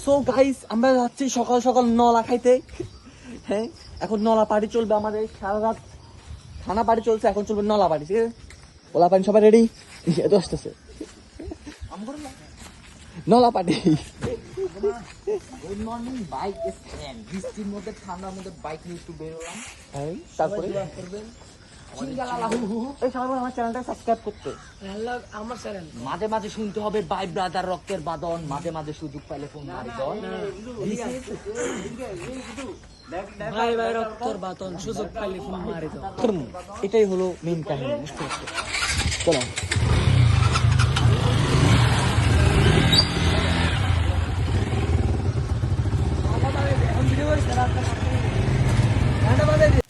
So guys আমরা যাচ্ছি সকাল সকাল নলা খাইতে। হ্যাঁ, এখন নলা পার্টি চলবে আমাদের সারা রাত। খানা পার্টি চলছে, এখন চলবে নলা পার্টি। ঠিক আছে, ওলা পানি সবাই রেডি? এত আসতেছে নলা party. Good morning bike stand. বৃষ্টির মধ্যে ঠান্ডার মধ্যে বাইক নিয়ে একটু বেরোলাম। তারপরে আমার চ্যানেলটা সাবস্ক্রাইব করতে। মাঝে মাঝে শুনতে হবে বাই ব্রাদার রক্তের বাদন, মাঝে মাঝে সুযোগ পাইলে ফোন মারি দন। ভাই ভাই রক্তর বাতন সুযোগ পাইলে ফোন মারি দাও। এটাই হলো মেইন কাহিনী, বুঝতে পারছো? চলো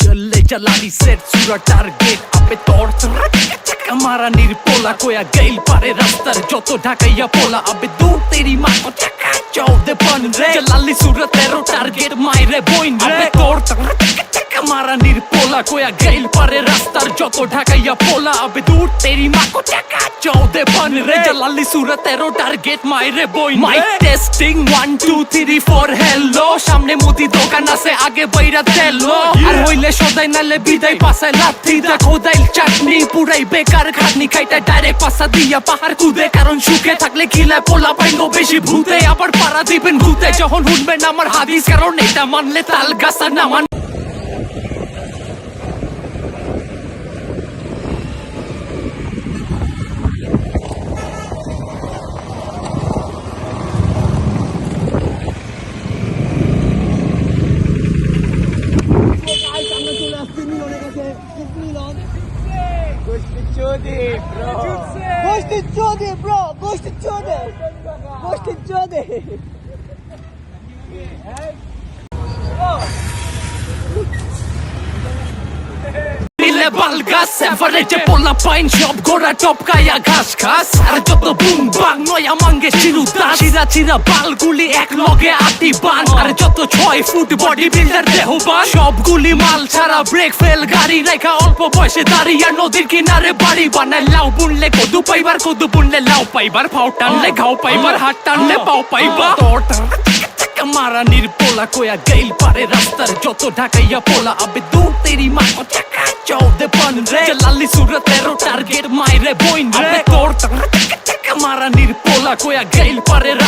चले चलानी सेट सूरा टारगेट आपे तोड़ हमारा निरपोला कोया गैल पारे रास्तर जो तो ढाकैया पोला अबे दूर तेरी माँ को चक्का चौदे बन रे चलाली सूरत तेरो टारगेट मायरे बोइन रे अबे तोड़ हमारा निरपोला कोया गैल पारे रास्तर जो तो ढाकैया पोला अबे दूर तेरी माँ को चक्का चौदे बन रे चलाली सूरत तेरो टारगेट मायरे बोइन माइक टेस्टिंग 1 2 3 4 हेलो सामने मुदी দোকান আছে আগে বইরা তেলো আর হইলে সদাই নালে বিদায় পাছায় লাথি দা খোদাইল চাটনি পুরাই বেকার খাটনি খাইটা ডাইরেক্ট পাছা দিয়া পাহাড় কুদে কারণ সুখে থাকলে খিলায় পোলা পাইনো বেশি ভূতে আবার পাড়া দিবেন ভূতে যখন শুনবেন আমার হাদিস কারণ এটা মানলে তাল গাছা না মান বালগাস এভারেজে পোলা পাইন সব গোড়া টপকায়া ঘাস খাস আর যত বুম বাং নয়া মাঙ্গে চিরুতা চিরা চিরা বালগুলি এক লগে আটি বান আর যত 6 ফুট বডি বিল্ডার দেহবান সবগুলি মাল ছাড়া ব্রেক ফেল গাড়ি রেখা অল্প বয়সে দাঁড়িয়ে নদীর কিনারে বাড়ি বানায় লাউ বুনলে কদু পাইবার কদু বুনলে লাউ পাইবার ফাও টানলে ঘাও পাইবার হাত টানলে পাও পাইবা हमारा निरपोला कोया गैल पारे रास्तर जो तो ढाकैया पोला अबे दूर तेरी माँ को चक्का चौदे बन रे चलाली सूरत तेरो टारगेट मायरे बोइन रे अबे तोड़ हमारा निरपोला कोया गैल पारे रास्तर